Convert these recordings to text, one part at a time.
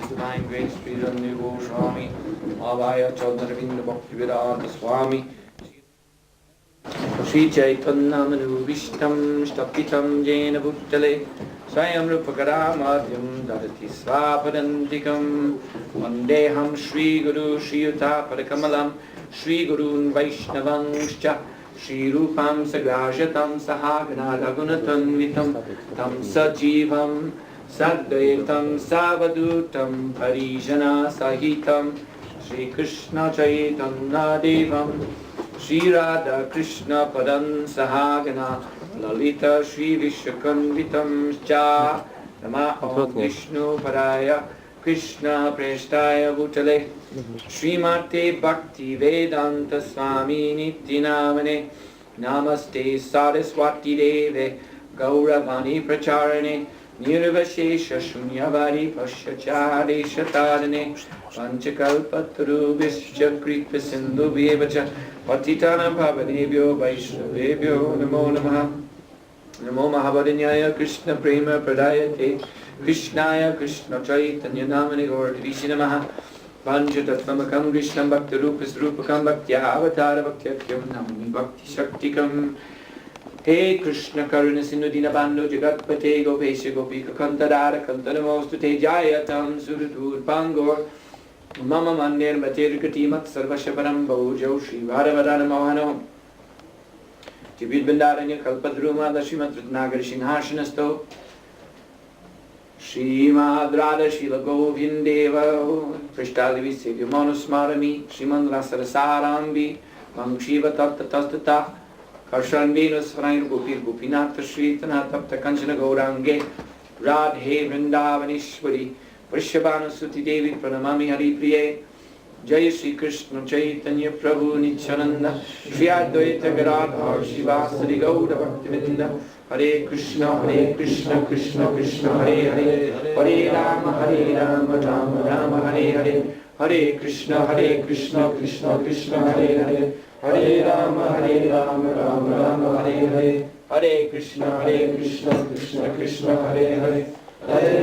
Divine Grace, Freedom, New Swami, Avaya Chodaravinda Bhakti Vedanta Swami, Sri Chaitanya Manu Vishtam, Stapitam Jena Bhuttale, Swayam Rupakaramadhyam, Dadati Svapadantikam, Vandeham Shri Guru Shri Yuta Padakamalam, Shri Gurun Vaishnavangscha, Shri Rupam Sagrajatam Sahagana Ragunatanvitam, Tam Sajivam, Sadvaitam Savadutam Parijana Sahitam Shri Kṛṣṇa Chaitanya Devam Shri Radha Krishna Padam Sahagana Lalita Shri Vishwakanvitam Cha Namaho Vishnu Paraya Krishna Preshtaya Bhutale Srimate Bhakti Vedanta Swami Nityanamane Namaste Saraswati Deve Gauravani Pracharane Nirvashesha Shunyavadi Pashyachari Shatarane Panchakalpatarubhischa Kripa Sindhu Vyevacha Patitana Bhavanebhyo Vaishnavebhyo Namo Namaha Namo Mahabhadanyaya Krishna Prema Pradayate Krishnaya Krishna Chaitanya Namani Gauradivishi Namaha Panchatattvamakam Krishnam Bhakti Rupas Rupakam Bhaktya Avatara Bhaktyakhyam Namani Bhakti Shaktikam He Kṛṣṇa Karuna Sindhu Dinabandhu Jagatpate Gopesha Gopika Kantarara Kantanamostute Jayatam Suradur Pangor Mama Mandir Matirgati Mat Sarvashaparam Bhaujo Shri Varavadana Mohano Jibid Bandaranya Kalpadruma Dashimat Rutnagar Sinhashanasto Srimad Radha Shila Govindeva Prishtalivi Sevya Manusmarami Srimad Rasarasarambi Mam Shiva Tatta Tastata Karshan Venus Vrain Gopir Gopinatha Shritana Tapta Kanchana Gaurange Radhe Vrindavanishwari Vrishabhanu Suti Devi Pranamami Hari Priye Jai Shri Kṛṣṇa Chaitanya Prabhu Nityananda Shri Advaita Gadadhar Shivasari Gauda Bhaktivinda Hare Kṛṣṇa Krishna Krishna Hare Hare Hare Rama Rama Rama Hare Hare Hare Kṛṣṇa Krishna Krishna Hare Hare Hare Rama Rama Hare Hare Hare Kṛṣṇa Krishna Krishna Hare Hare Hare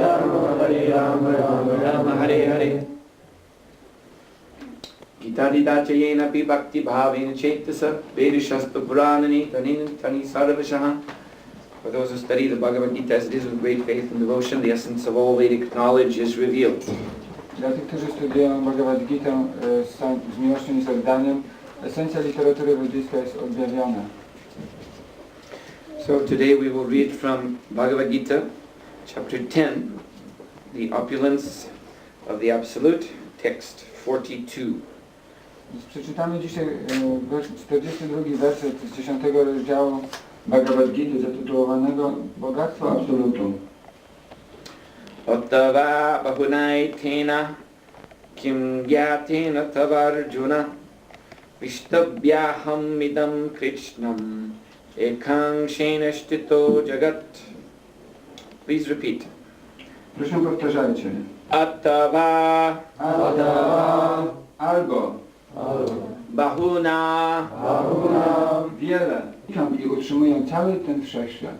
Rama Rama Hare Hare Gita Dita Chayena Pi Bhakti Bhavena Chetasa Vedashastra Puranani Tani Sarvashaha. For those who study the Bhagavad-gītā as it is with great faith and devotion, the essence of all Vedic knowledge is revealed. Dla tych, którzy studiują Bhagavad-gītę z miłością i z oddaniem, esencja literatury buddyjskiej jest objawiona. So today we will read from Bhagavad-gītā, chapter 10, the opulence of the Absolute, text 42. Przeczytamy dzisiaj 42 werset z 10 rozdziału Bhagavad-gīty zatytułowanego Bogactwo Absolutum. Ottava bahunaitena kim gyatena tavarjuna vishtavyaham midam Kṛṣṇam ekangshena sthito jagat. Please repeat. Proszę powtarzajcie. Attava albo bahuna wiele i utrzymują cały ten wszechświat.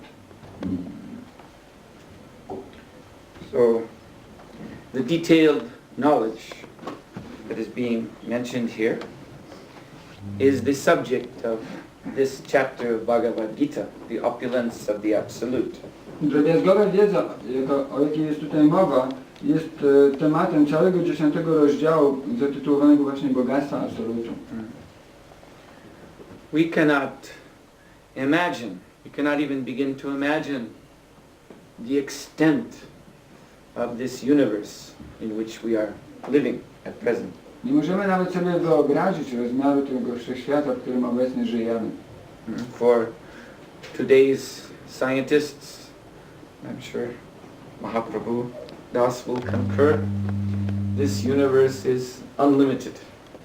So the detailed knowledge that is being mentioned here is the subject of this chapter of Bhagavad-gītā, the opulence of the Absolute. Drobiazgowa wiedza, o jakiej jest tutaj mowa, jest tematem całego 10 rozdziału zatytułowanego właśnie Bogactwa Absolutu. We cannot imagine, we cannot even begin to imagine the extent of this universe in which we are living at present. Nie możemy nawet sobie wyobrazić rozmiaru tego wszechświata, w którym obecnie żyjemy. For today's scientists, I'm sure Mahaprabhu Das will concur, this universe is unlimited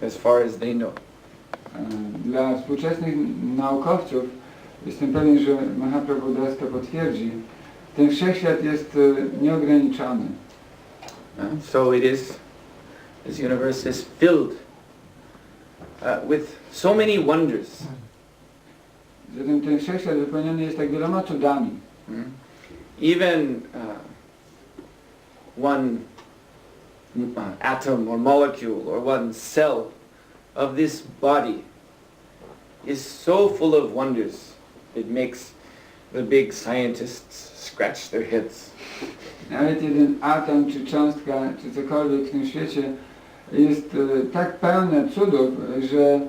as far as they know. Dla współczesnych naukowców jestem pewien, że Mahaprabhu Das to potwierdzi. Ten wszechświat jest nieograniczony. So it is, this universe is filled with so many wonders. Zatem ten wszechświat wypełniony jest tak wieloma cudami. Even one atom or molecule or one cell of this body is so full of wonders, it makes the big scientists scratch their heads. Nawet jeden atom, czy cząstka, czy cokolwiek w tym świecie jest tak pełne cudów, że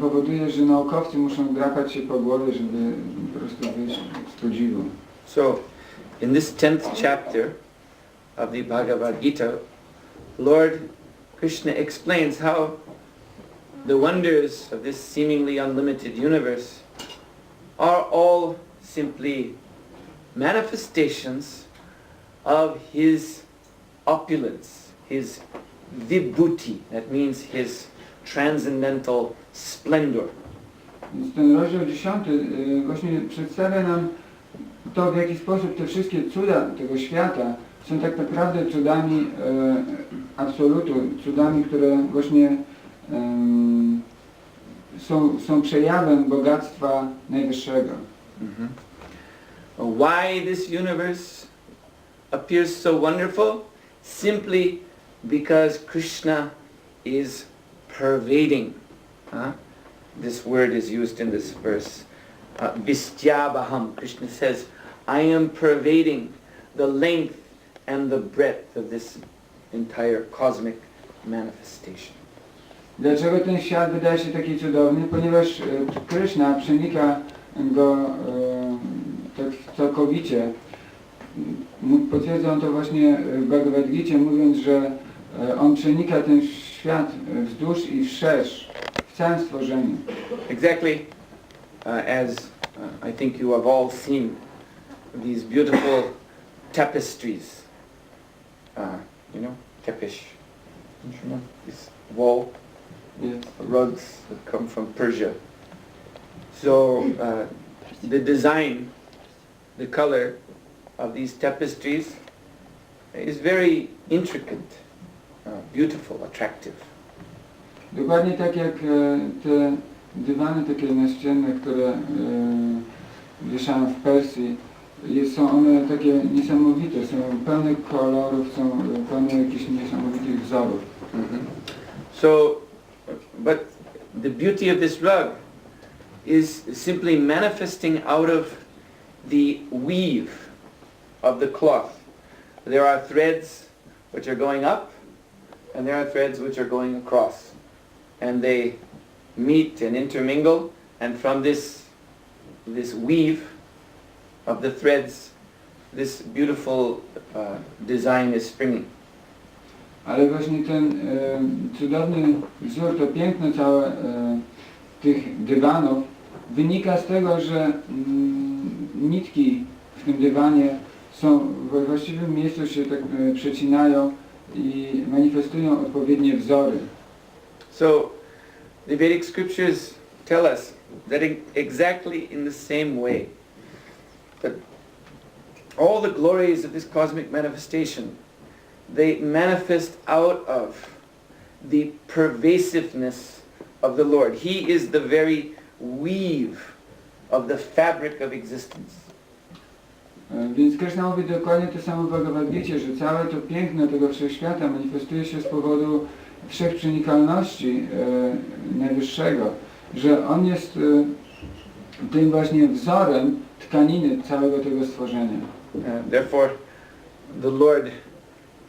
powoduje, że naukowcy muszą drapać się po głowie, żeby po prostu wyjść z podziwu. So, in this 10th chapter of the Bhagavad-gītā, Lord Krishna explains how the wonders of this seemingly unlimited universe are all simply manifestations of His opulence, His vibhuti, that means His transcendental splendor. Więc ten rozdział 10 właśnie przedstawia nam to, w jaki sposób te wszystkie cuda tego świata są tak naprawdę cudami absolutu, cudami, które właśnie są przejawem bogactwa najwyższego. Why this universe appears so wonderful? Simply because Kṛṣṇa is pervading. This word is used in this verse. Vistyabham. Kṛṣṇa says, I am pervading the length and the breadth of this entire cosmic manifestation. Dlaczego ten świat wydaje się taki cudowny? Ponieważ Kṛṣṇa przenika go tak całkowicie. Potwierdza on to właśnie w Bhagavad-gīcie, mówiąc, że on przenika ten świat wzdłuż i wszerz w całym stworzeniu. Exactly as I think you have all seen these beautiful tapestries. You know, tepish. You know, this wall, rugs that come from Persia. So the design, the color of these tapestries is very intricate, beautiful, attractive. Dokładnie tak jak te dywany takie naścienne, które wieszają w Persji, są one takie niesamowite, są pełne kolorów, są pełne jakichś niesamowitych wzorów. So, but the beauty of this rug is simply manifesting out of the weave of the cloth. There are threads which are going up, and there are threads which are going across. And they meet and intermingle, and from this weave of the threads, this beautiful design is springing. Ale właśnie ten cudowny wzór, to piękno całe tych dywanów wynika z tego, że nitki w tym dywanie są we właściwym miejscu, się tak przecinają i manifestują odpowiednie wzory. So the Vedic scriptures tell us that exactly in the same way that all the glories of this cosmic manifestation, they manifest out of the pervasiveness of the Lord. He is the very weave of the fabric of existence. Więc Kṛṣṇa mówi dokładnie to samo w Bhagavad-gīcie, że całe to piękno tego wszechświata manifestuje się z powodu wszechprzenikalności Najwyższego, że On jest tym właśnie wzorem tkaniny całego tego stworzenia. Therefore, the Lord,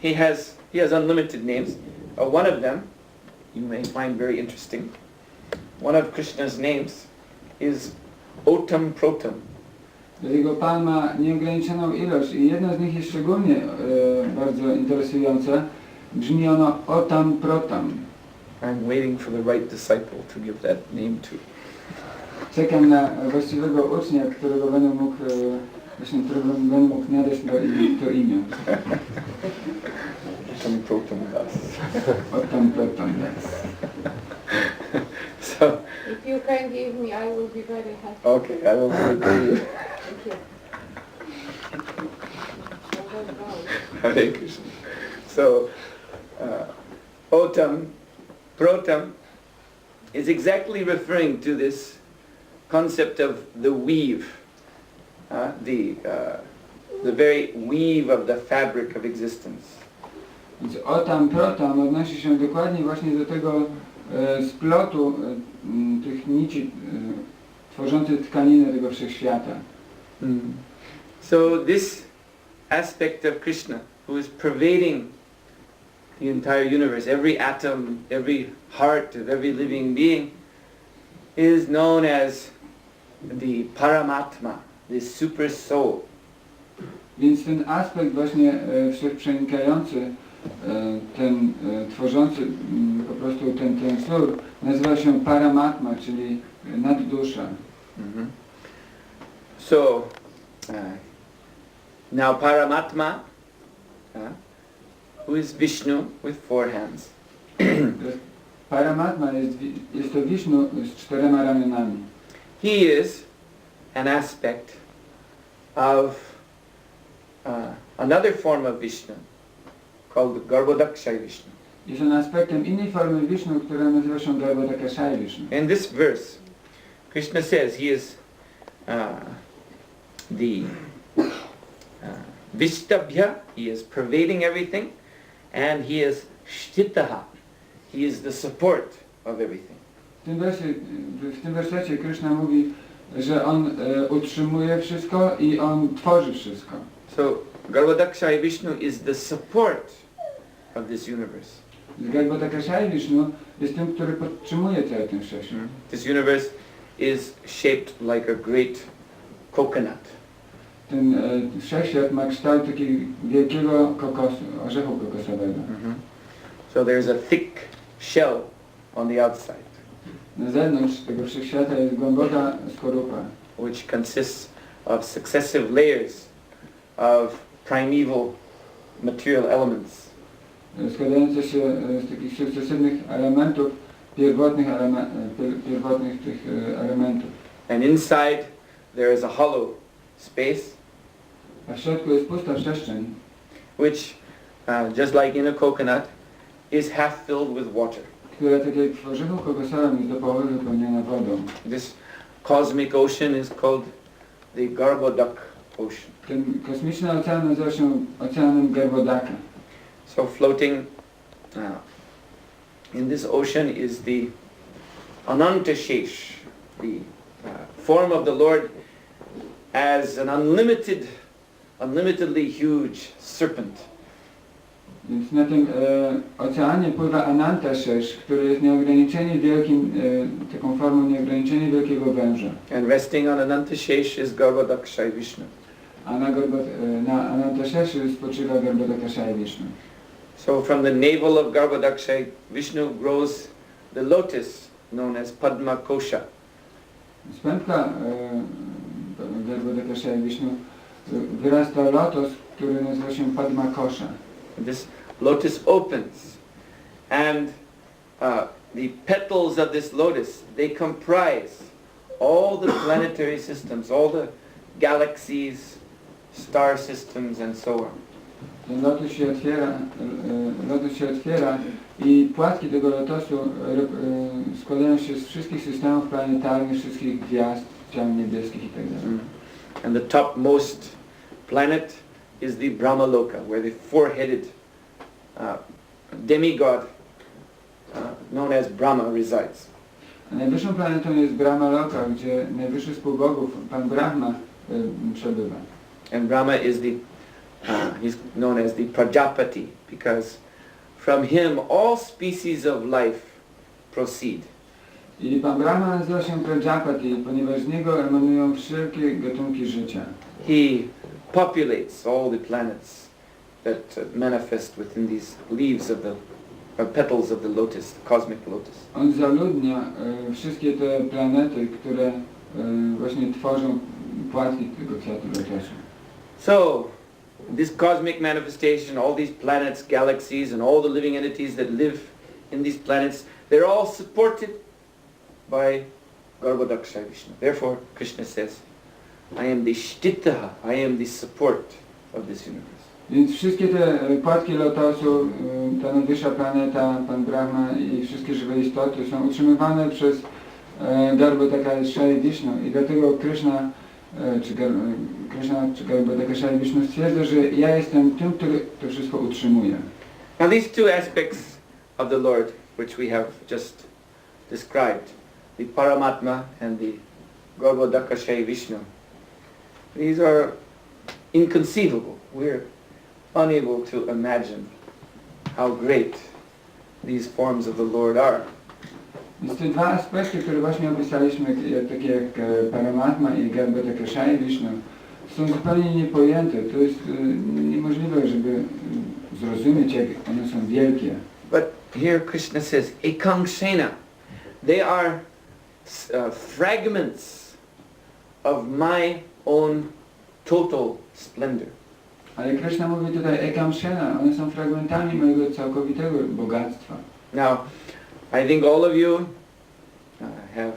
He has unlimited names. One of them, you may find very interesting. One of Krishna's names is Otam Protam. Dlatego Pan ma nieograniczoną ilość i jedna z nich jest szczególnie bardzo interesująca. Brzmi ono Otam Protam. I'm waiting for the right disciple to give that name to. Czekam na właściwego ucznia, którego będę mógł nadać to imię. Otam Protam Das. Otam Protam Das. So, if you can give me, I will be very happy. okay, I will give it to you. Thank you. Hare Krishna. So, Otam Protam is exactly referring to this concept of the weave, the very weave of the fabric of existence. Więc Otam Protam odnosi się dokładnie właśnie do tego splotu tych nici tworzących tkaninę tego wszechświata. So this aspect of Kṛṣṇa, who is pervading the entire universe, every atom, every heart of every living being, is known as the Paramatma, the super soul. Więc ten aspekt właśnie wszechprzenikający, ten tworzący po prostu ten wzór nazywa się Paramatma, czyli naddusza. So now Paramatma, who is Vishnu with 4 hands. Paramatma jest to Vishnu z 4 ramionami. He is an aspect of another form of Vishnu called Garbhodakṣaya Vishnu. Jest on aspektem innej formy Vishnu, która nazywa się Garbhodakṣaya Vishnu. In this verse, Kṛṣṇa says he is the Vishtabhya, he is pervading everything, and he is Shtitaha, he is the support of everything. W tym wersecie Kṛṣṇa mówi, że on utrzymuje wszystko i on tworzy wszystko. So Garbhodakṣaya Vishnu is the support of this universe. Garbhodakṣaya Vishnu jest tym, który podtrzymuje cały ten wszechświat. This universe is shaped like a great coconut. Ten wszechświat ma kształt takiego wielkiego kokosu, orzechu kokosowego. So there's a thick shell on the outside, Na zewnątrz tego wszechświata jest głęboka skorupa, which consists of successive layers of primeval material elements. składająca się z takich sukcesywnych elementów, pierwotnych tych elementów. And inside there is a hollow space, A w środku jest pusta przestrzeń, which, just like in a coconut, is half filled with water. która tak jak w orzechu kokosowym jest do połowy wypełniona wodą. This cosmic ocean is called the Garbhodak Ocean. Ten kosmiczny ocean nazywa się oceanem Garbhodaka. So floating in this ocean is the Anantashesh, the form of the Lord as an unlimitedly huge serpent. Więc na tym oceanie pływa Anantashesh, który jest nieograniczenie wielkim, taką formą nieograniczenie wielkiego węża. And resting on Anantashesh is Garbhodakṣaya Vishnu. A na Anantasheshu spoczywa Garbhodakṣaya Vishnu. So from the navel of Garbhodakṣaya Vishnu grows the lotus known as Padma Kosha. Z pępka Garbhodakṣaya Vishnu wyrasta lotos, który nazywa się Padma Kosha. This lotus opens, and the petals of this lotus, they comprise all the planetary systems, all the galaxies, star systems, and so on. Ten lotos się otwiera i płatki tego lotosu składają się z wszystkich systemów planetarnych, wszystkich gwiazd, ciał niebieskich itd. And the topmost planet is the Brahmaloka, where the four-headed demigod known as Brahma resides. A najwyższą planetą jest Brahmaloka, gdzie najwyższy z półbogów, Pan Brahma, przebywa. And Brahma is he's known as the Prajapati, because from him all species of life proceed. I Pan Brahma nazywa się Prajapati, ponieważ z niego emanują wszelkie gatunki życia. He populates all the planets that manifest within these leaves of the petals of the lotus, the cosmic lotus. On zaludnia wszystkie te planety, które właśnie tworzą płatki tego kwiatu lotosu. So, this cosmic manifestation, all these planets, galaxies, and all the living entities that live in these planets, they're all supported by Garbhodakṣa Vishnu. Therefore, Krishna says, I am the Shtitaha, I am the support of this universe. Więc wszystkie te płatki lotosu, ta najwyższa planeta, Pan Brahma i wszystkie żywe istoty są utrzymywane przez Garbhodakṣa Vishnu. I dlatego Kṛṣṇa czy Garbhodakṣa Vishnu stwierdza, że ja jestem tym, który to wszystko utrzymuje. Now these two aspects of the Lord, which we have just described, the Paramatma and the Garbhodakṣa Vishnu, these are inconceivable. We're unable to imagine how great these forms of the Lord are. Więc te dwa aspekty, które właśnie opisaliśmy, takie jak Paramatma i Garbhodakṣa Vishnu, są zupełnie niepojęte. To jest niemożliwe, żeby zrozumieć, jak one są wielkie. But here Krishna says, Kṛṣṇa. They are fragments of my own total splendor. Ale Kṛṣṇa mówi tutaj Kṛṣṇa, one są fragmentami mojego całkowitego bogactwa. Now, I think all of you have,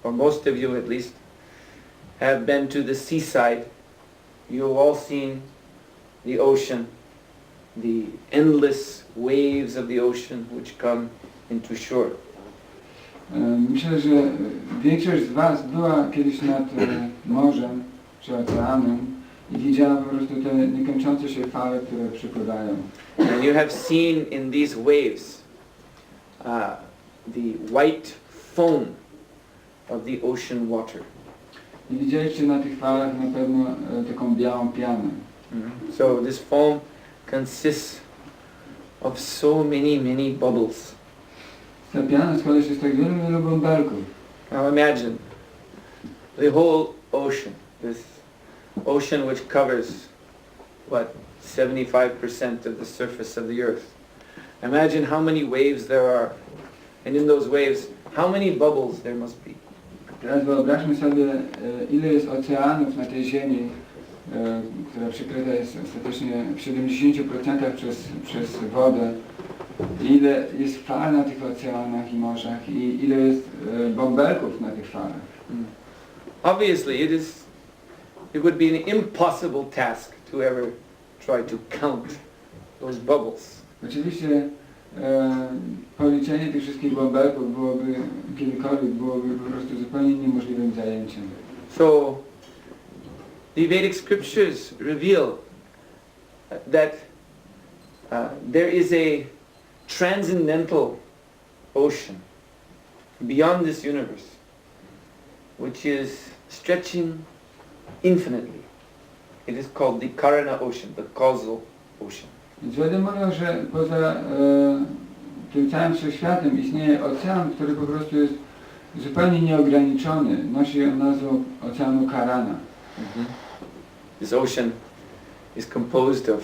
or most of you at least, have been to the seaside. You've all seen the ocean, the endless waves of the ocean which come into shore. Myślę, że większość z Was była kiedyś nad morzem czy oceanem i widziała po prostu te niekończące się fale, które przypływają. And you have seen in these waves the white foam of the ocean water. I widzieliście na tych falach na pewno taką białą pianę. So this foam consists of so many bubbles. Ta piana składa się z tak wielu bąbelków. Now imagine the whole ocean, this ocean which covers, 75% of the surface of the earth. Imagine how many waves there are, and in those waves, how many bubbles there must be. Teraz wyobraźmy sobie, ile jest oceanów na tej ziemi, która przykryta jest ostatecznie w 70% przez wodę. Ile jest fal na tych oceanach i morzach i ile jest bąbelków na tych falach. Obviously, it would be an impossible task to ever try to count those bubbles. Oczywiście policzenie tych wszystkich bąbelków byłoby po prostu zupełnie niemożliwym zajęciem. So, the Vedic scriptures reveal that there is a transcendental ocean beyond this universe, which is stretching infinitely. It is called the Kṛṣṇa ocean, the causal ocean. Więc Wedy mówią, że poza tym całym wszechświatem istnieje ocean, który po prostu jest zupełnie nieograniczony. Nosi on nazwę oceanu Karana. This ocean is composed of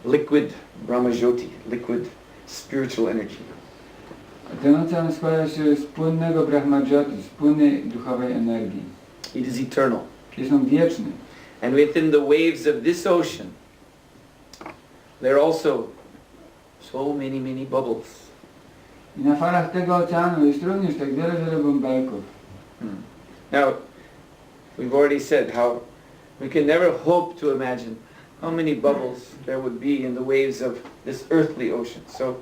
liquid Brahmajyoti, liquid spiritual energy. Ten ocean składa się z płynnego Brahmajyoti, z płynnej duchowej energii. It is eternal. Jest on wieczny. And within the waves of this ocean, there are also so many bubbles. I na falach tego oceanu jest również tak wiele bąbelków. Now, we've already said how we can never hope to imagine how many bubbles there would be in the waves of this earthly ocean. So,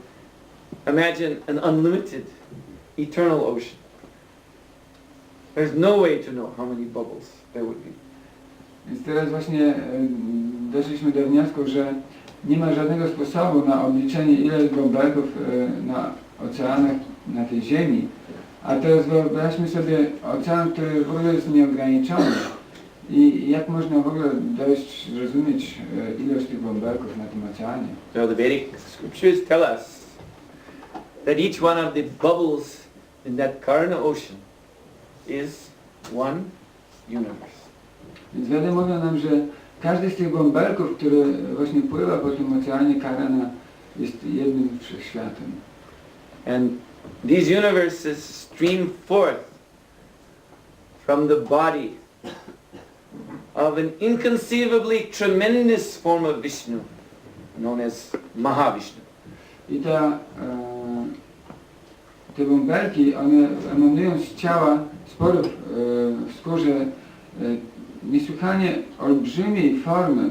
imagine an unlimited, eternal ocean. There's no way to know how many bubbles there would be. Więc teraz właśnie doszliśmy do wniosku, że nie ma żadnego sposobu na obliczenie, ile jest bąbelków na oceanach na tej Ziemi. A teraz wyobraźmy sobie ocean, który w ogóle jest nieograniczony. I jak można w ogóle dojść, zrozumieć ilość tych bąbelków na tym oceanie? So the Vedic scriptures tell us that each one of the bubbles in that Kṛṣṇa ocean is one universe. Więc Wedy mówią nam, że każdy z tych bąbelków, który właśnie pływa po tym oceanie Kṛṣṇa, jest jednym wszechświatem. And these universes stream forth from the body of an inconceivably tremendous form of Vishnu, known as Mahavishnu. I te bąbelki, one emanują z ciała sporów w skórze niesłychanie olbrzymiej formy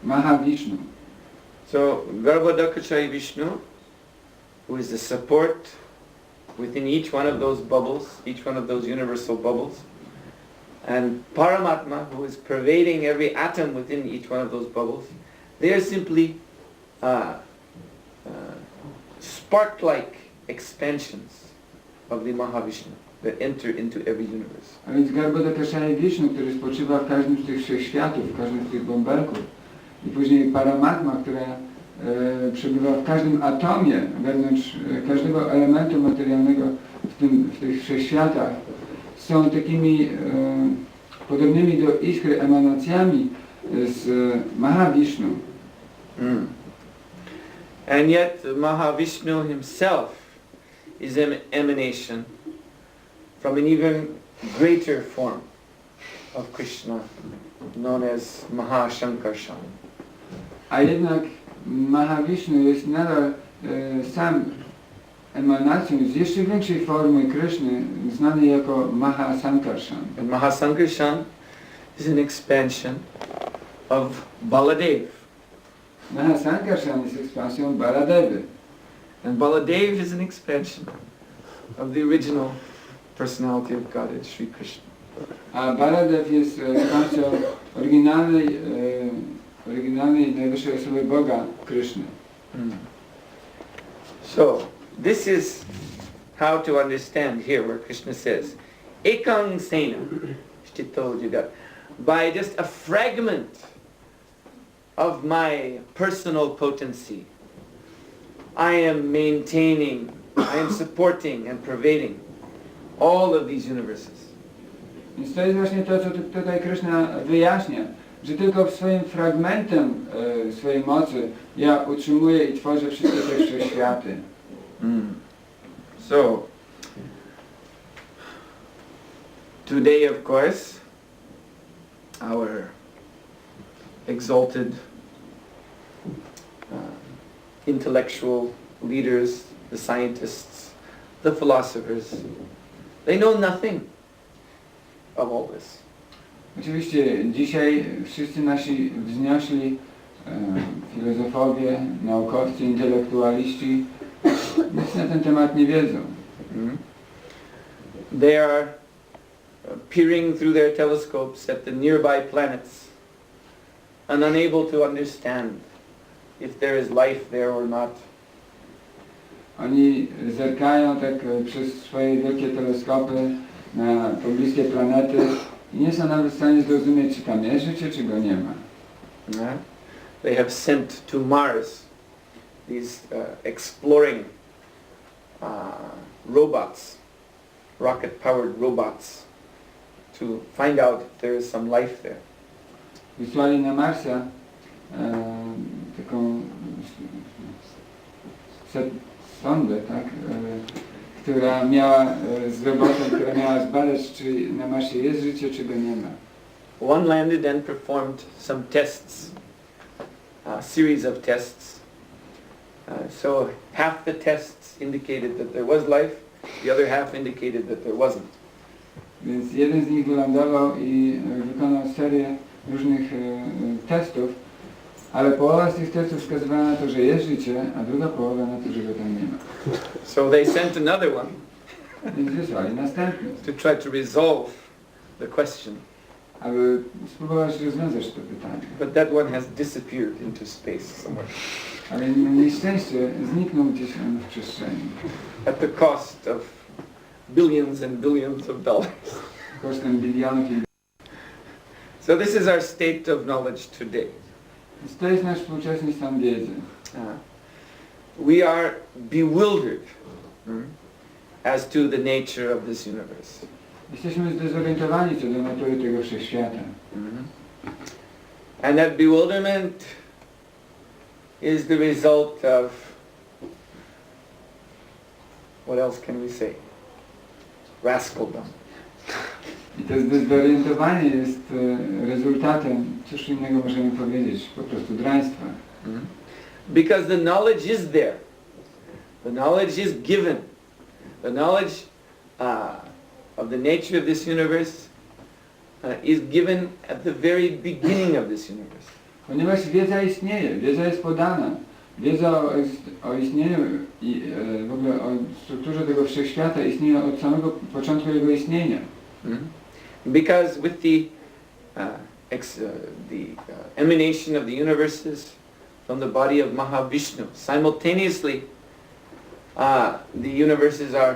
Mahavishnu. So Garbhodakashayi Vishnu, who is the support within each one of those bubbles, each one of those universal bubbles, and Paramatma, who is pervading every atom within each one of those bubbles, they are simply spark-like expansions of the Mahavishnu that enter into every universe. A więc Garbhodakashayi Vishnu, który spoczywa w każdym z tych wszechświatów, w każdym z tych bąbelków, i później Paramatma, która przebywa w każdym atomie, wewnątrz każdego elementu materialnego w tych wszechświatach, są takimi podobnymi do iskry emanacjami z Mahavishnu. And yet Mahavishnu himself is an emanation from an even greater form of Kṛṣṇa, known as Mahashankarshan. A jednak Mahavishnu jest nadal sam emanacją z jeszcze większej formy Kṛṣny, znanej jako Mahasankarshan. And Mahasankarshan is an expansion of Baladev. Mahasankarshan jest ekspansją Baladevy. And Baladev is an expansion of the original personality of Godhead, Sri Krishna. A Baladev jest ekspansją oryginalnej najwyższej osoby Boga, Kṛṣny. So, this is how to understand here where Krishna says, Ekang Sena, Sthito Jagat, by just a fragment of my personal potency, I am maintaining, I am supporting and pervading all of these universes. Więc to jest właśnie to, co tutaj Kṛṣna wyjaśnia, że tylko swoim fragmentem swojej mocy ja utrzymuję i tworzę wszystkie te wszechświaty. So, today of course, our exalted intellectual leaders, the scientists, the philosophers, they know nothing of all this. Oczywiście dzisiaj wszyscy nasi wzniośli filozofowie, naukowcy, intelektualiści nic na ten temat nie wiedzą. They are peering through their telescopes at the nearby planets and unable to understand if there is life there or not. Oni zerkają tak przez swoje wielkie teleskopy na pobliskie planety i nie są nawet w stanie zrozumieć, czy tam jest życie, czy go nie ma. They have sent to Mars these exploring robots, rocket-powered robots, to find out if there is some life there. Wysłali na Marsa taką sondę, tak, która miała z robotem, która miała zbadać, czy na Marsie jest życie, czy go nie ma. One landed and performed some tests, a series of tests. So half the tests indicated that there was life, the other half indicated that there wasn't. Więc jeden z nich wylądował i wykonał serię różnych testów, ale połowa z tych testów wskazywała na to, że jest życie, a druga połowa na to, że go tam nie ma. So they sent another one Więc wysłali następny, to try to resolve the question aby spróbować rozwiązać to pytanie. But that one has disappeared into space somewhere. Ale nieszczęście zniknął gdzieś on w przestrzeni. At the cost of billions and billions of dollars. Kosztem bilionów i... So this is our state of knowledge today. Więc to jest nasz współczesny stan wiedzy. We are bewildered as to the nature of this universe. Jesteśmy zdezorientowani co do natury tego wszechświata. And that bewilderment is the result of, what else can we say? Rascaldom. I to zdezorientowanie jest rezultatem, cóż innego możemy powiedzieć, po prostu draństwa. Because the knowledge is there. The knowledge is given. The knowledge of the nature of this universe is given at the very beginning of this universe. Ponieważ wiedza istnieje, wiedza jest podana. Wiedza o istnieniu i w ogóle o strukturze tego wszechświata istnieje od samego początku jego istnienia. Because with the emanation of the universes from the body of Mahavishnu, simultaneously the universes are,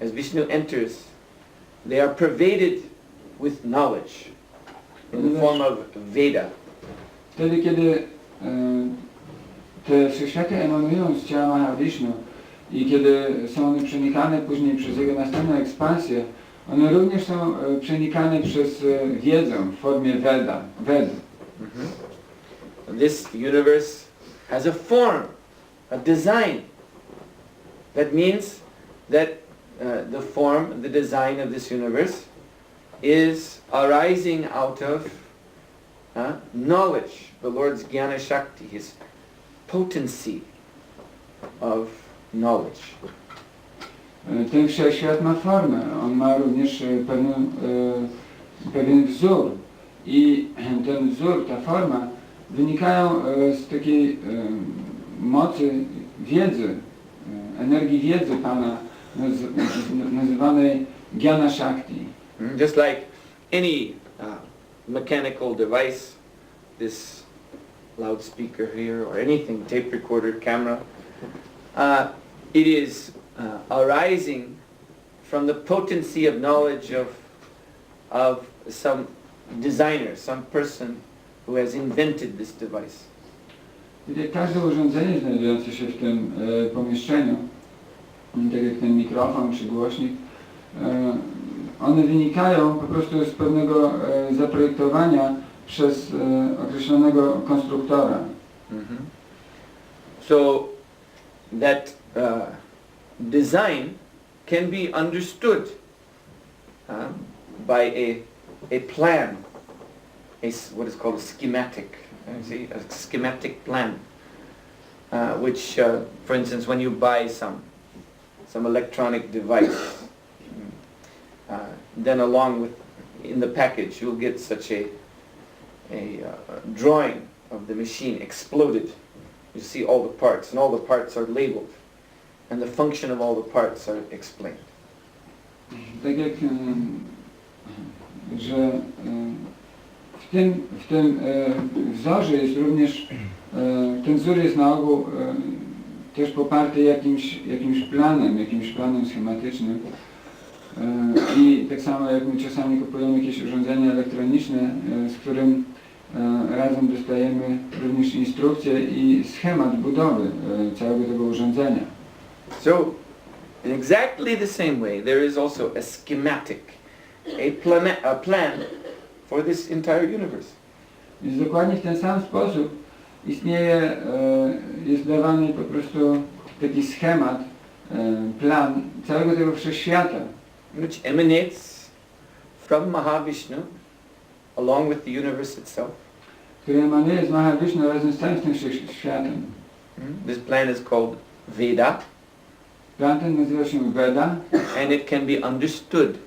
as Vishnu enters, they are pervaded with knowledge in the form of Veda. Wtedy, kiedy te wszechświaty emanują z ciała Mahavishnu i kiedy są one przenikane później przez jego następną ekspansję, one również są przenikane przez wiedzę w formie Ved. This universe has a form, a design. That means that the form, the design of this universe is arising out of knowledge, the Lord's Jnana Shakti, His potency of knowledge. Ten wszechświat ma formę, on ma również pewien wzór i ten wzór, ta forma wynikają z takiej mocy wiedzy, energii wiedzy Pana nazywanej Jnana Shakti. Just like any mechanical device, this loudspeaker here or anything, tape recorder, camera, it is arising from the potency of knowledge of some designer, some person who has invented this device. Każde urządzenie znajdujące się w tym pomieszczeniu, tak jak ten mikrofon czy głośnik, one wynikają po prostu z pewnego zaprojektowania przez określonego konstruktora. So that design can be understood by a plan, what is called a schematic, a schematic plan, which, for instance, when you buy some electronic device, then along with, in the package, you'll get such a drawing of the machine exploded. You see all the parts, and all the parts are labeled, and the function of all the parts are explained. Tak jak, że w tym wzorze jest również, ten wzór jest na ogół też poparty jakimś planem schematycznym. I tak samo jak my czasami kupujemy jakieś urządzenie elektroniczne, z którym razem dostajemy również instrukcję i schemat budowy całego tego urządzenia. So, in exactly the same way, there is also a schematic, a plan for this entire universe. Więc dokładnie w ten sam sposób istnieje, jest dawany po prostu taki schemat, plan całego tego wszechświata, which emanates from Mahavishnu along with the universe itself. który emanuje z Mahavishnu razem z całym tym wszechświatem. This plan is called Veda. Plan ten nazywa się Veda and it can be understood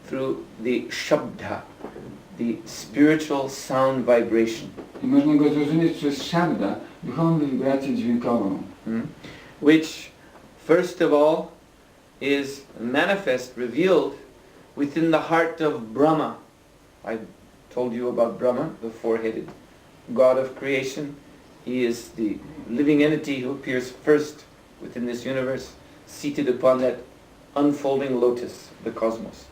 through the Shabda, the spiritual sound vibration. I można go zrozumieć przez Shabda, duchową wibrację dźwiękową. Which first of all is manifest, revealed within the heart of Brahma. I told you about Brahma, the four-headed God of creation. He is the living entity who appears first within this universe, seated upon that unfolding lotus, the cosmos.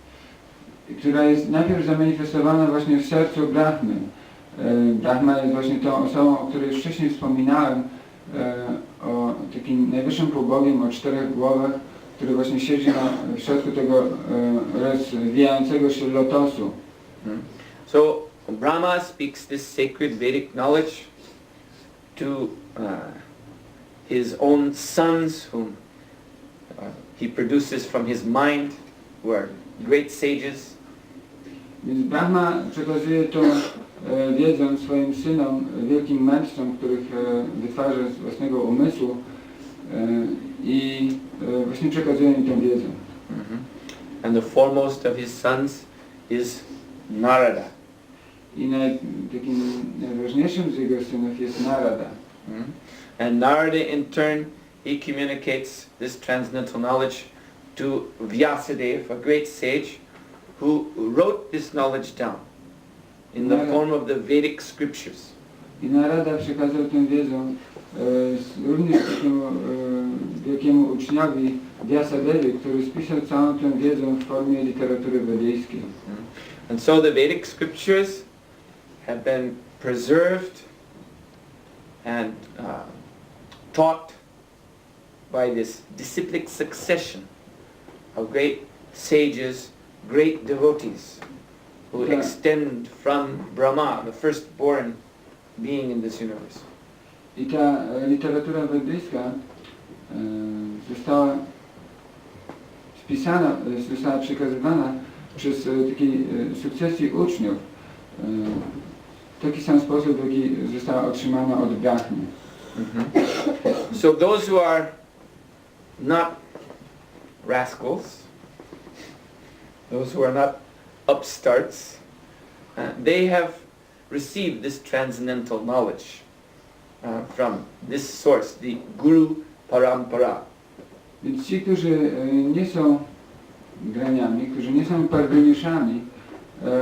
Która jest najpierw zamanifestowana właśnie w sercu Brahmy. Brahma jest właśnie tą osobą, o której już wcześniej wspominałem, o takim najwyższym półbogiem o 4 głowach, który właśnie siedzi w środku tego rozwijającego się lotosu. So Brahma speaks this sacred Vedic knowledge to his own sons, whom he produces from his mind, who are great sages. Więc Brahma przekazuje tą wiedzę swoim synom, wielkim mędrcom, których wytwarza z własnego umysłu i właśnie przekazuje im tę wiedzę. And the foremost of his sons is Narada. I takim najważniejszym z jego synów jest Narada. And Narada in turn, he communicates this transcendental knowledge to Vyasadeva, a great sage, who wrote this knowledge down in the form of the Vedic scriptures. I Narada przekazał tę wiedzę również takiemu wielkiemu uczniowi Vyasadevi, który spisał całą tę wiedzę w formie literatury wedyjskiej. And so the Vedic scriptures have been preserved and taught by this disciplic succession of great sages, great devotees who extend from Brahma, the firstborn being in this universe. I ta literatura wedyjska została spisana, została przekazywana przez takiej sukcesji uczniów w taki sam sposób, w jaki została otrzymana od Brahmy. So those who are not rascals, those who are not upstarts, they have received this transcendental knowledge from this source, the Guru Parampara. Więc ci, którzy nie są graniami, którzy nie są parweniuszami,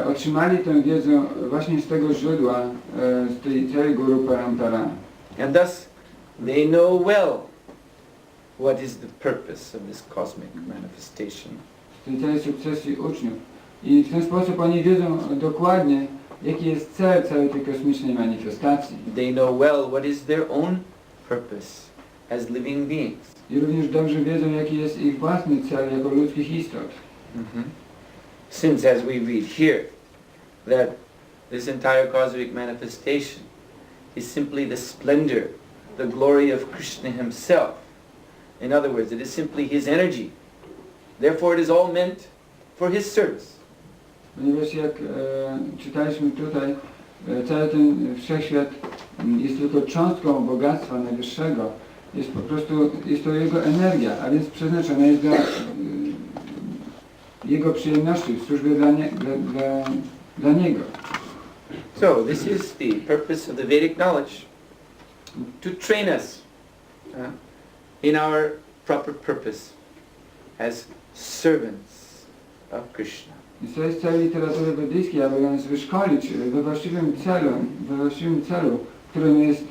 otrzymali tę wiedzę właśnie z tego źródła, z tej całej Guru Parampara. And thus they know well what is the purpose of this cosmic manifestation. Z tej całej sukcesji uczniów. I w ten sposób oni wiedzą dokładnie, jaki jest cel całej tej kosmicznej manifestacji. They know well what is their own purpose as living beings. I również dobrze wiedzą, jaki jest ich własny cel jako ludzkich istot. Since, as we read here, that this entire cosmic manifestation is simply the splendor, the glory of Kṛṣṇa himself. In other words, it is simply his energy. Therefore it is all meant for his service. Ponieważ jak czytaliśmy tutaj, cały ten wszechświat jest tylko cząstką bogactwa najwyższego. Jest po prostu, jest to jego energia, a więc przeznaczona jest dla jego przyjemności, w służbie dla niego. So this is the purpose of the Vedic knowledge, to train us in our proper purpose as servants of Kṛṣṇa. I to jest cel literatury wedyjskiej, aby nas wyszkolić we właściwym celu, którym jest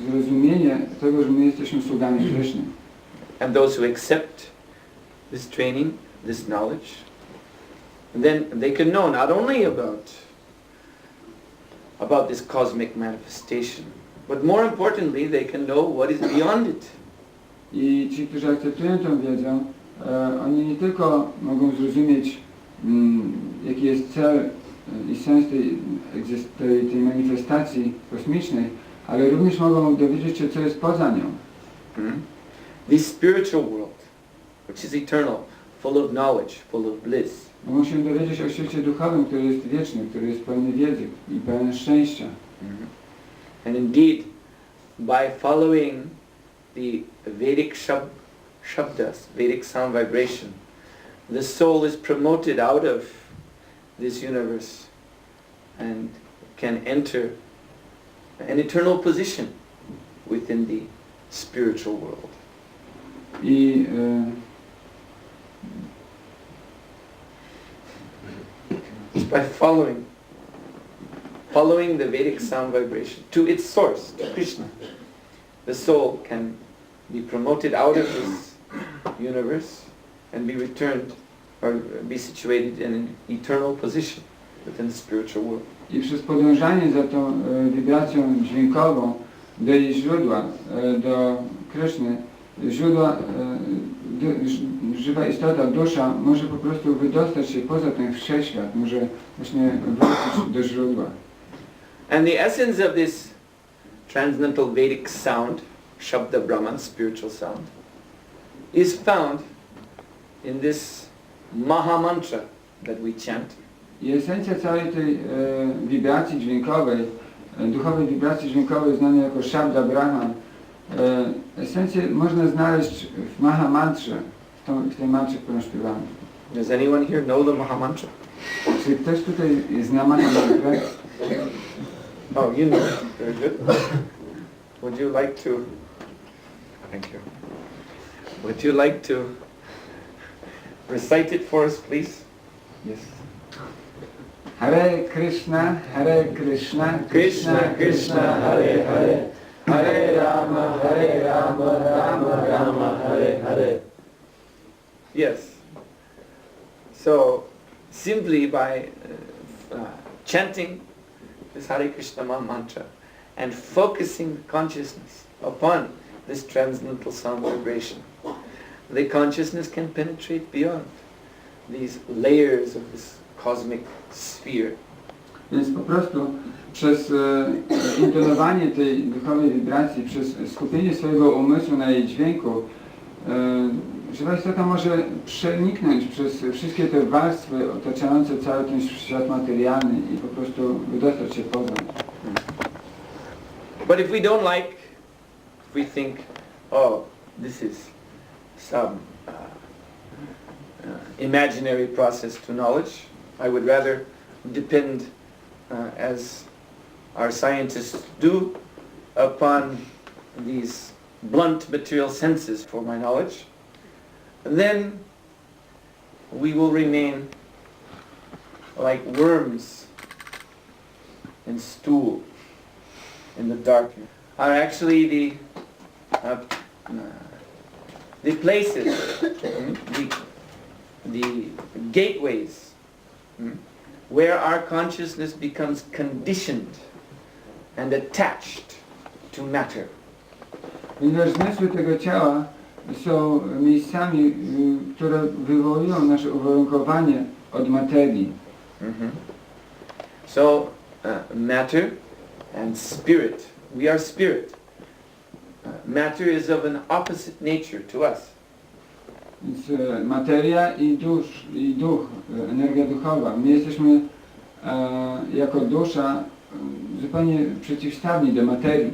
zrozumienie tego, że my jesteśmy sługami Kṛṣṇy. And those who accept this training, this knowledge, then they can know not only about this cosmic manifestation, but more importantly, they can know what is beyond it. I ci, którzy akceptują tę wiedzę, oni nie tylko mogą zrozumieć, jaki jest cel i sens tej manifestacji kosmicznej, ale również mogą dowiedzieć się, co jest poza nią. This spiritual world, which is eternal, full of knowledge, full of bliss. Mogą się dowiedzieć o świecie duchowym, który jest wieczny, który jest pełny wiedzy i pełny szczęścia. And indeed, by following the Vedic Shabdas, Vedic sound vibration, the soul is promoted out of this universe and can enter an eternal position within the spiritual world. I by following the Vedic sound vibration to its source, to Krishna, the soul can be promoted out of this universe and be returned or be situated in an eternal position within the spiritual world. I przez podążanie za tą wibracją dźwiękową do jej źródła, do Kṛṣṇy, źródła, żywa istota, dusza może po prostu wydostać się poza ten wszechświat, może właśnie wrócić do źródła. And the essence of this transcendental Vedic sound, Shabda Brahman, spiritual sound, is found in this Maha Mantra that we chant. I esencja całej tej wibracji dźwiękowej, duchowej wibracji dźwiękowej znanej jako Shabda Brahman, esencję można znaleźć w Maha Mantrze, w tej mantrze, którą śpiewamy. Does anyone here know the Maha Mantra? Czy ktoś tutaj zna Maha Mantrę? Oh, you know it. Very good. Would you like to... Thank you. Would you like to recite it for us, please? Yes. Hare Kṛṣṇa, Hare Kṛṣṇa, Kṛṣṇa Kṛṣṇa, Hare Hare, Hare Rama, Rama Rama, Hare Hare. Yes. So, simply by chanting this Hare Krishna mantra and focusing consciousness upon this transcendental sound vibration, the consciousness can penetrate beyond these layers of this cosmic sphere. Więc po prostu przez intonowanie tej duchowej wibracji, przez skupienie swojego umysłu na jej dźwięku, żywa istota może przeniknąć przez wszystkie te warstwy otaczające cały ten świat materialny i po prostu wydostać się poza. But if we don't like, if we think, oh, this is some imaginary process to knowledge, I would rather depend, as our scientists do, upon these blunt material senses for my knowledge, then we will remain like worms in stool in the darkness. Are actually the places, the gateways, where our consciousness becomes conditioned and attached to matter. Ponieważ zmysły tego ciała są miejscami, które wywołują nasze uwarunkowanie od materii. So, matter and spirit. We are spirit. Matter is of an opposite nature to us. Więc materia i duch, energia duchowa. My jesteśmy jako dusza zupełnie przeciwstawni do materii.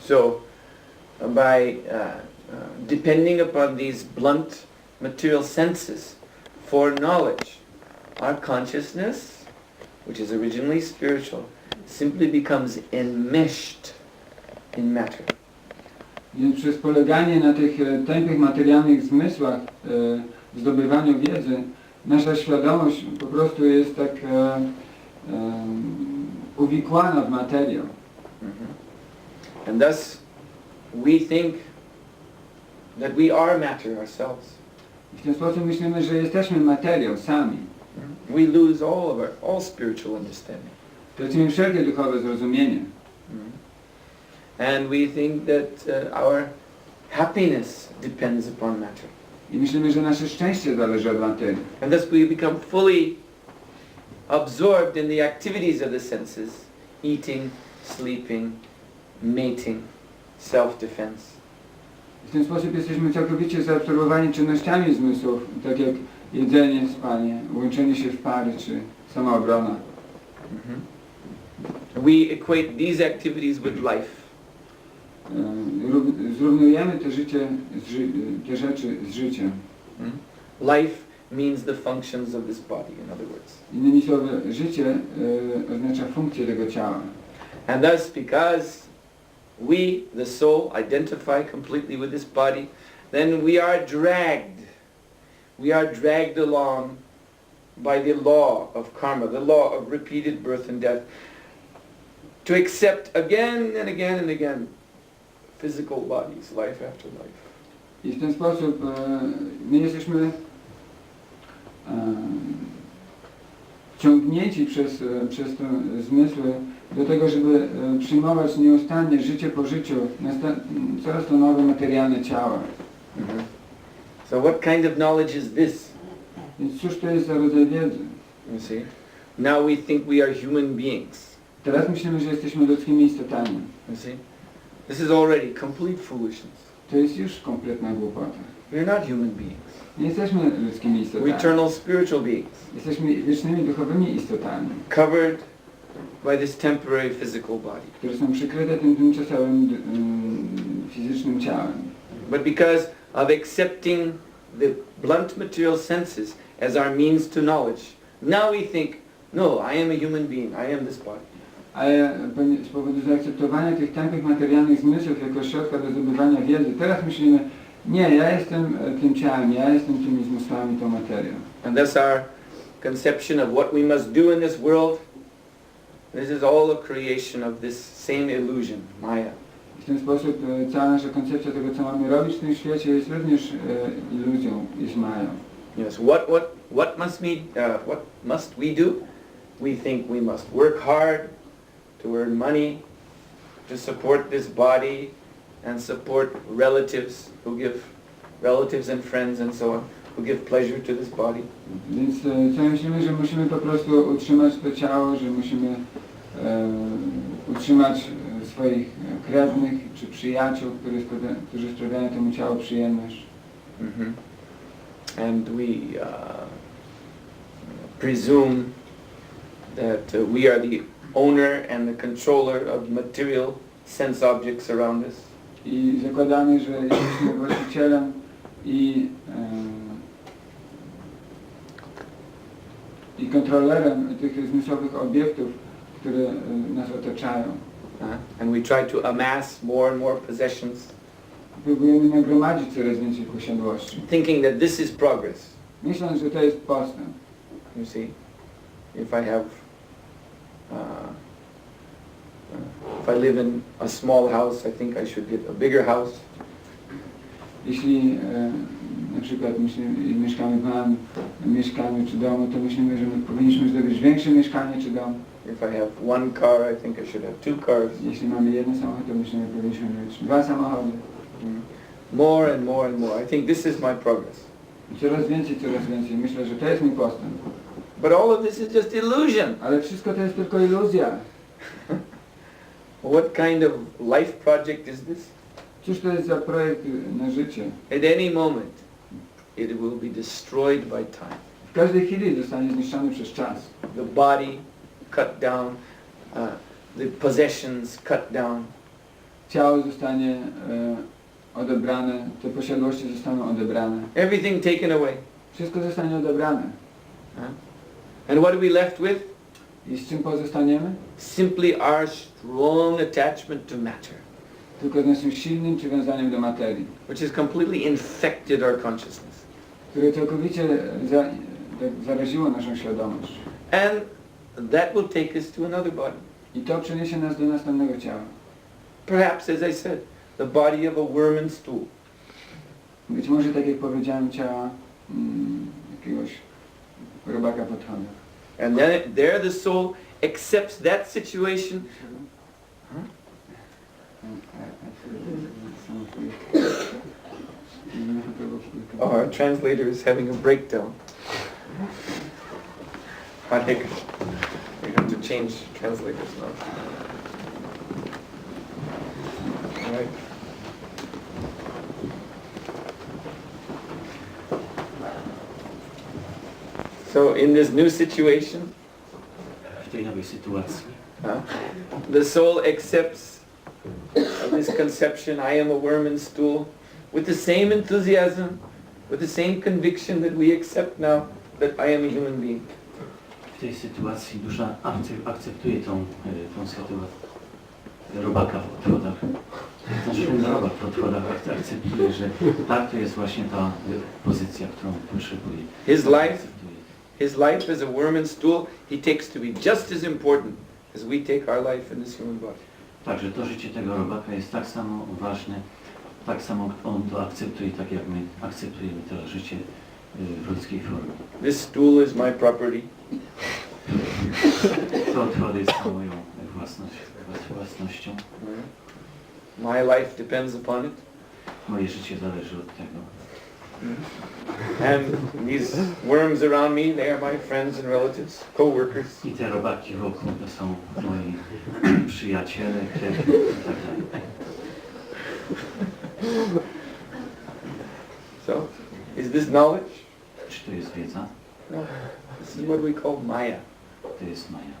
So, by depending upon these blunt material senses for knowledge, our consciousness, which is originally spiritual, simply becomes enmeshed in matter. Więc przez poleganie na tych tępych materialnych zmysłach w zdobywaniu wiedzy, nasza świadomość po prostu jest tak uwikłana w materię. And thus we think that we are matter ourselves. I w ten sposób myślimy, że jesteśmy materią sami. We lose all spiritual understanding. Tracimy wszelkie duchowe zrozumienie. And we think that our happiness depends upon matter. I myślimy, że nasze szczęście zależy od materii. And thus we become fully absorbed in the activities of the senses, eating, sleeping, mating, self-defense. W ten sposób jesteśmy całkowicie zaabsorbowani czynnościami zmysłów, tak jak jedzenie, spanie, łączenie się w pary czy samoobrona. We equate these activities with life. Zrównujemy te rzeczy z życiem. Life means the functions of this body, in other words. Innymi słowy, życie oznacza funkcję tego ciała. And thus, because we, the soul, identify completely with this body, then we are dragged along by the law of karma, the law of repeated birth and death, to accept again and again and again physical bodies, life after life. I w ten sposób my jesteśmy ciągnięci przez te zmysły do tego, żeby przyjmować nieustannie życie po życiu coraz to nowe materialne ciała. So what kind of knowledge is this? Więc cóż to jest za rodzaj wiedzy? You see? Now we think we are human beings. Teraz myślimy, że jesteśmy ludzkimi istotami. You see? This is already complete foolishness. To jest już kompletna głupota. We are not human beings. Nie jesteśmy ludzkimi We're istotami. eternal spiritual beings, Jesteśmy wiecznymi duchowymi istotami, covered by this temporary physical body. które są przykryte tym tymczasowym fizycznym ciałem. But because of accepting the blunt material senses as our means to knowledge, now we think, no, I am a human being, I am this body. Ale z powodu zaakceptowania tych tępych materialnych zmysłów jako środka do zdobywania wiedzy, teraz myślimy, nie, ja jestem tym ciałem, ja jestem tymi zmysłami, tą materią. And that's our conception of what we must do in this world. This is all a creation of this same illusion, Maya. W ten sposób cała nasza koncepcja tego, co mamy robić w tym świecie, jest również iluzją, jest mają. Yes. What must we do? We think we must work hard to earn money, to support this body, and support relatives and friends and so on, who give pleasure to this body. Więc co myślimy, że musimy po prostu utrzymać to ciało, że musimy utrzymać swoich krewnych czy przyjaciół, którzy sprawiają temu ciału przyjemność. And we presume that we are the owner and the controller of material sense objects around us. I zakładamy, że jesteśmy właścicielem i kontrolerem tych zmysłowych obiektów, które nas otaczają. And we try to amass more and more possessions, Próbujemy nagromadzić coraz więcej posiadłości, thinking that this is progress. myśląc, że to jest postęp. You see, if I live in a small house, I think I should get a bigger house. Jeśli na przykład mieszkamy w małym mieszkaniu czy domu, to myślimy, że powinniśmy zdobyć większe mieszkanie czy dom. If I have one car, I think I should have two cars. Jeśli mamy jeden samochód, to myślimy, że powinniśmy mieć dwa samochody. More and more and more. I think this is my progress. I coraz więcej. Myślę, że to jest mój postęp. But all of this is just illusion. Ale wszystko to jest tylko iluzja. What kind of life project is this? Cóż to jest za projekt na życie? At any moment, it will be destroyed by time. W każdej chwili zostanie zniszczony przez czas. The body cut down, the possessions cut down. Ciało zostanie odebrane, te posiadłości zostaną odebrane. Everything taken away. Wszystko zostanie odebrane. And what are we left with? I z czym pozostaniemy? Simply our strong attachment to matter, Tylko z naszym silnym przywiązaniem do materii, which has completely infected our consciousness. które całkowicie zaraziło naszą świadomość. And that will take us to another body. I to przeniesie nas do następnego ciała. Perhaps, as I said, the body of a worm and stool. Być może, tak jak powiedziałem, ciała jakiegoś robaka pod chodem. And then there the soul accepts that situation. Our translator is having a breakdown. Hare Krishna. We have to change translators now. All right. So in this new situation, w tej nowej sytuacji the soul accepts this conception, I am a worm and stool, with the same enthusiasm, with the same conviction that we accept now that I am a human being. W tej sytuacji dusza akceptuje tą sytuację robaka w potworach. Znaczy robak w potworach akceptuje, że tak, to jest właśnie ta pozycja, którą potrzebuje. His life his life as a worm and stool, he takes to be just as important as we take our life in this human body. Także to życie tego robaka jest tak samo ważne, tak samo on to akceptuje, tak jak my akceptujemy to życie w ludzkiej formie. This stool is my property. To odchody jest moją własnością. My life depends upon it. Moje życie zależy od tego. And these worms around me, they are my friends and relatives, co-workers. I te robaki wokół to są moi przyjaciele, krewni i tak dalej. So, is this knowledge? Czy to jest wiedza? No. This is what we call Maya. To jest Maja.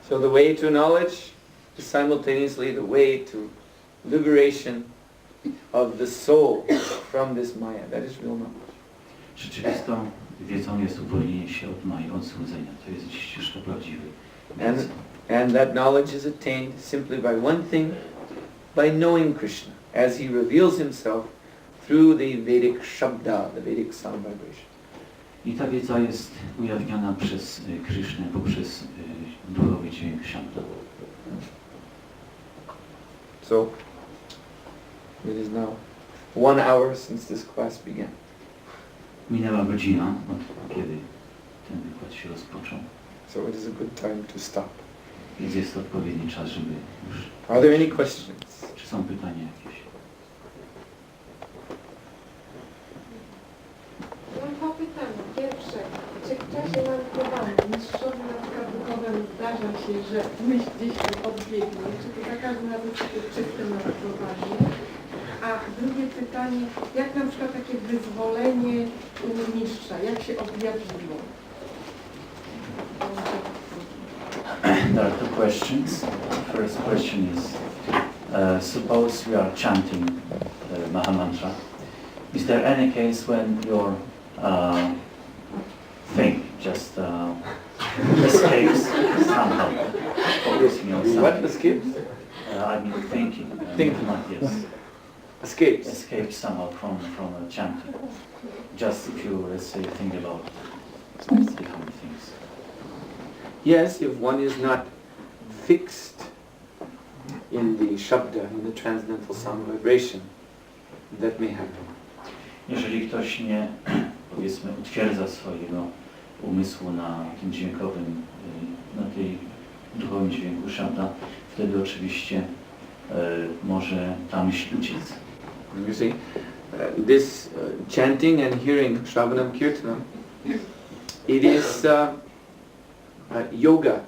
So the way to knowledge is simultaneously the way to liberation of the soul from this Maya. That is real knowledge. Rzeczywistą wiedzą jest uwolnienie się od Maji, od złudzenia. To jest ścieżka prawdziwej wiedzy. And that knowledge is attained simply by one thing, by knowing Kṛṣṇa, as he reveals himself through the Vedic Shabda, the Vedic sound vibration. I ta wiedza jest ujawniana przez Kṛṣṇę poprzez duchowy dźwięk Shabda. So, it is now 1 hour since this class began. Minęła godzina, od kiedy ten wykład się rozpoczął. So it is a good time to stop. Więc jest to odpowiedni czas, żeby już... Are there any questions? Czy są pytania jakieś? Mam dwa pytania. Pierwsze, czy w czasie nagrywania mistrzowi na przykład duchowemu zdarza się, że myśl gdzieś tam odbiegnie, czy to za każdym razem takie czyste nagrywanie? A drugie pytanie, jak na przykład takie wyzwolenie u mistrza, jak się objawiło? There are two questions. First question is, suppose we are chanting Mahamantra. Is there any case when your thing just escapes somehow? Focusing on something. What escapes? I mean thinking. Thinking. Yes. Escapes. Escapes somehow from chanting. Just if you, let's say, think about different things. Yes, if one is not fixed in the Shabda, in the transcendental sound vibration, that may happen. Jeżeli ktoś nie, powiedzmy, utwierdza swojego umysłu na tym dźwiękowym, na tej duchowym dźwięku Shabda, wtedy oczywiście może ta myśl uciec. You see, this chanting and hearing Shravanam Kirtanam, it is yoga.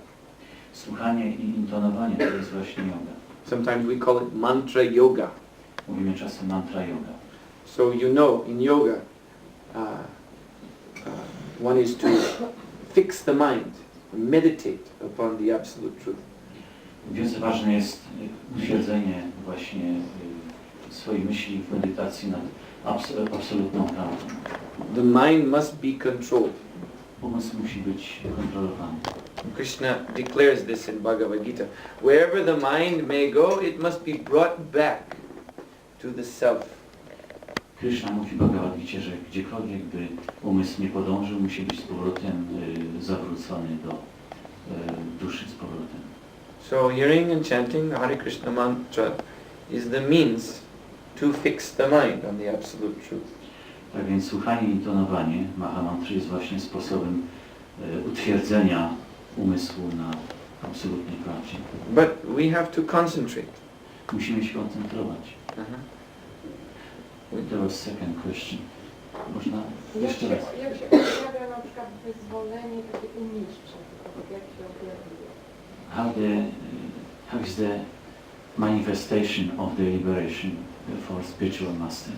Słuchanie i intonowanie to jest właśnie yoga. Sometimes we call it mantra yoga. Mówimy czasem mantra yoga. So you know, in yoga, one is to fix the mind, meditate upon the absolute truth. Więc ważne jest utwierdzenie właśnie swojej myśli w medytacji nad absolutną prawdą. The mind must be controlled. Umysł musi być kontrolowany. Kṛṣṇa declares this in Bhagavad-gītā. Wherever the mind may go, it must be brought back to the self. Kṛṣṇa mówi w Bhagavad-gītā, że gdziekolwiek by umysł nie podążył, musi być z powrotem zawrócony do duszy z powrotem. So hearing and chanting the Hare Krishna mantra is the means to fix the mind on the absolute truth. Tak więc słuchanie i intonowanie Mahamantry jest właśnie sposobem utwierdzenia umysłu na absolutnej prawdzie. But we have to concentrate. Musimy się koncentrować. There was second question. Można jeszcze raz. Jak się objawia na przykład wyzwolenie takie u mistrza? Jak się objawia? How is the manifestation of the liberation for spiritual master?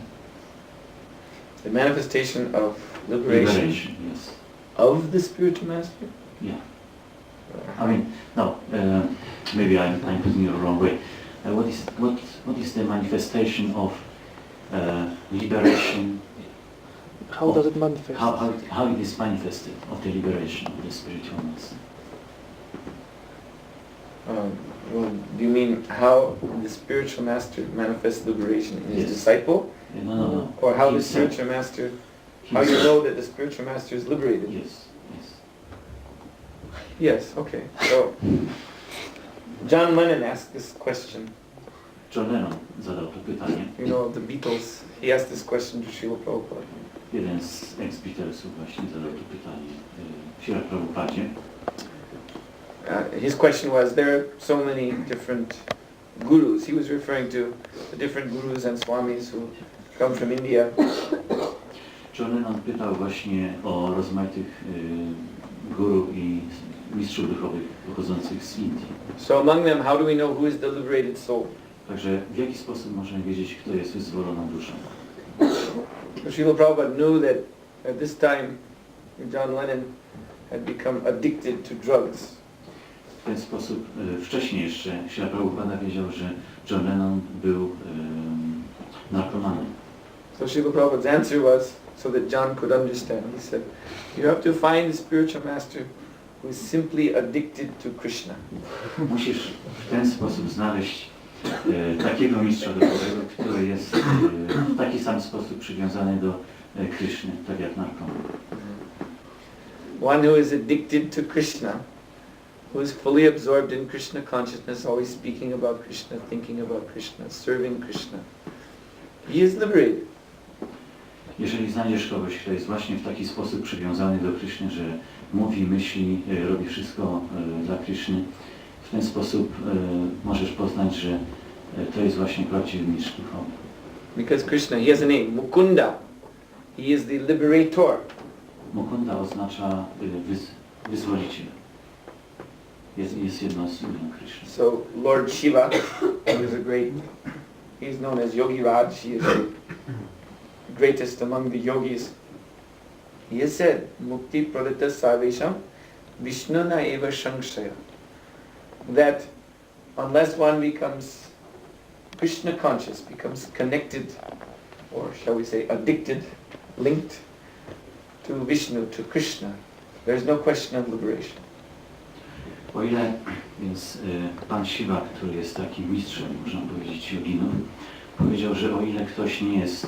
The manifestation of liberation yes. of the spiritual master? Yeah. I mean, no, maybe I'm putting it the wrong way. What is the manifestation of liberation? How does it manifest? How it is manifested of the liberation of the spiritual master? Well, do you mean how the spiritual master manifests liberation in his Yes. disciple? No. Or how the Himself. spiritual master How you know that the spiritual master is liberated? Yes. Yes, okay. So, John Lennon asked this question. John Lennon zadał to pytanie. You know, the Beatles, he asked this question to Srila Prabhupada. Jeden z ex-Beatlesów właśnie zadał to pytanie Srila Prabhupadzie. His question was, there are so many different gurus. He was referring to the different gurus and swamis who come from India. John Lennon pytał właśnie o rozmaitych guru i mistrzów duchowych pochodzących z Indii. So among them, how do we know who is the liberated soul? Także w jaki sposób możemy wiedzieć, kto jest wyzwoloną duszą? Srila Prabhupada knew that at this time John Lennon had become addicted to drugs. W ten sposób wcześniej jeszcze Srila Prabhupada wiedział, że John Lennon był narkomanem. So Srila Prabhupada's answer was, so that John could understand, he said, you have to find the spiritual master who is simply addicted to Kṛṣṇa. Musisz w ten sposób znaleźć takiego mistrza duchowego, który jest w taki sam sposób przywiązany do Kryszny, tak jak narkoman. One who is addicted to Kṛṣṇa, who is fully absorbed in Kṛṣṇa consciousness, always speaking about Kṛṣṇa, thinking about Kṛṣṇa, serving Kṛṣṇa. He is liberated. Jeżeli znajdziesz kogoś, kto jest właśnie w taki sposób przywiązany do Kryszny, że mówi, myśli, robi wszystko dla Kryszny, w ten sposób możesz poznać, że to jest właśnie prawdziwy mistrz duchowy. Because Kṛṣna, he has a name, Mukunda. He is the liberator. Mukunda oznacza wyzwoliciel. Jest jedną z imion Kryszny. So Lord Shiva, who is a great, he is known as Yogi Raj, he is the greatest among the yogis. He has said, Mukti Pradita Sarvesham Vishnuna Eva Shankshaya. That unless one becomes Krishna conscious, becomes connected, or shall we say addicted, linked to Vishnu, to Krishna, there is no question of liberation. O ile więc Pan Shiva, który jest takim mistrzem, można powiedzieć, joginów, powiedział, że o ile ktoś nie jest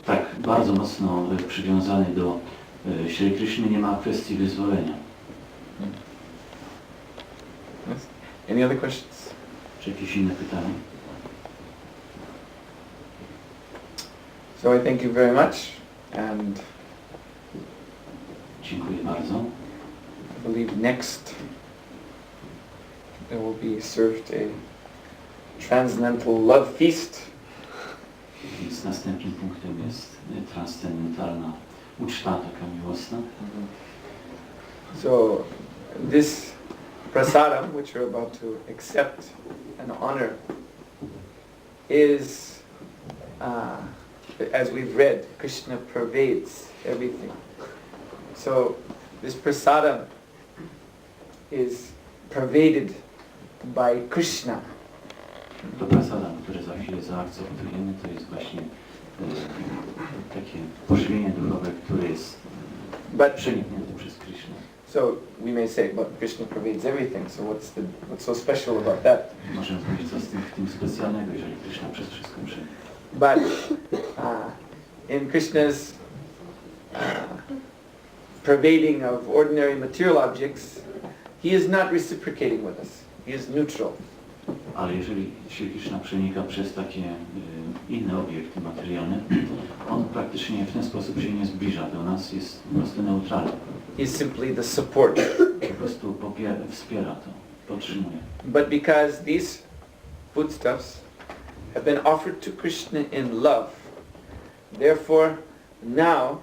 tak bardzo mocno przywiązany do Śri Kryszny, nie ma kwestii wyzwolenia. Yes. Any other questions? Czy jakieś inne pytania? So I thank you very much, and Dziękuję bardzo. I believe next there will be served a transcendental love feast. Więc następnym punktem jest transcendentalna uczta, taka miłosna. So this prasadam, which you're about to accept and honor, is, as we've read, Krishna pervades everything. So this prasadam is pervaded by Krishna. To prasadam, które za chwilę zaakceptujemy, to jest właśnie takie pożywienie duchowe, które jest przeniknięte przez Krishnę. So we may say, but Krishna pervades everything, so what's so special about that? Możemy powiedzieć, co w tym specjalnego, jeżeli Krishna przez wszystko przenika. But in Krishna's pervading of ordinary material objects, he is not reciprocating with us. He is neutral. Ale jeżeli Śri Kṛṣna przenika przez takie inne obiekty materialne, on praktycznie w ten sposób się nie zbliża do nas, jest po prostu neutralny. He is simply the support. Po prostu wspiera to, podtrzymuje. But because these foodstuffs have been offered to Krishna in love, therefore now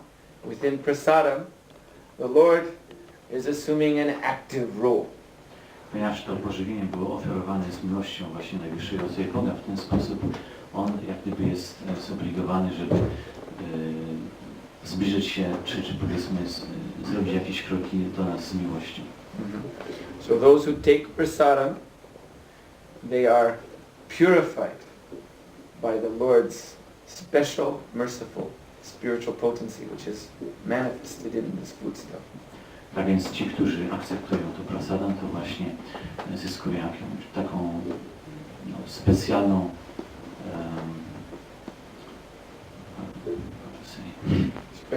within prasadam, the Lord is assuming an active role. Ponieważ to pożywienie było oferowane z miłością właśnie najwyższego rodzaju Boga, w ten sposób on jak gdyby jest zobligowany, żeby zbliżyć się, czy powiedzmy zrobić jakieś kroki do nas z miłością. So those who take prasadam, they are purified by the Lord's special, merciful, spiritual potency, which is manifested in this foodstuff. Tak więc ci, którzy akceptują to prasadam, to właśnie zyskują jakąś taką specjalną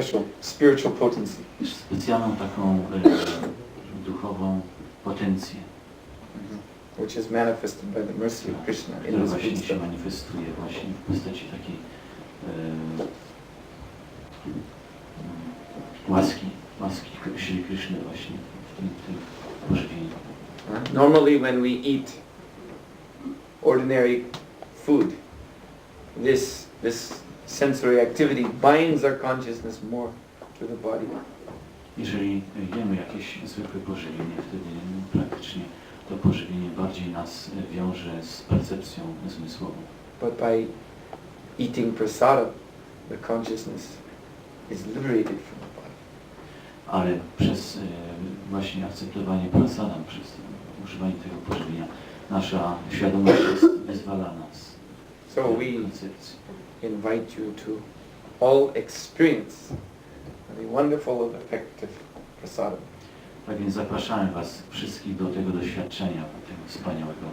special spiritual potency. Specjalną taką duchową potencję, Which is manifested by the mercy of Krishna in która this właśnie food się stuff. manifestuje właśnie w postaci takiej łaski Śri Kṛṣṇy właśnie w tym pożywieniu. Normally when we eat ordinary food, this sensory activity binds our consciousness more to the body. Jeżeli jemy jakieś zwykłe pożywienie, wtedy praktycznie to pożywienie bardziej nas wiąże z percepcją zmysłową. But by eating prasada, the consciousness is liberated from the body. Ale przez właśnie akceptowanie prasadam, przez używanie tego pożywienia, nasza świadomość jest wyzwalana z So tej we koncepcji. invite you to all experience the wonderful effect of prasadam. Tak więc zapraszamy Was wszystkich do tego doświadczenia, tego wspaniałego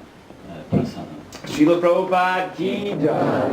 prasadam. Srila Prabhupada ki jai.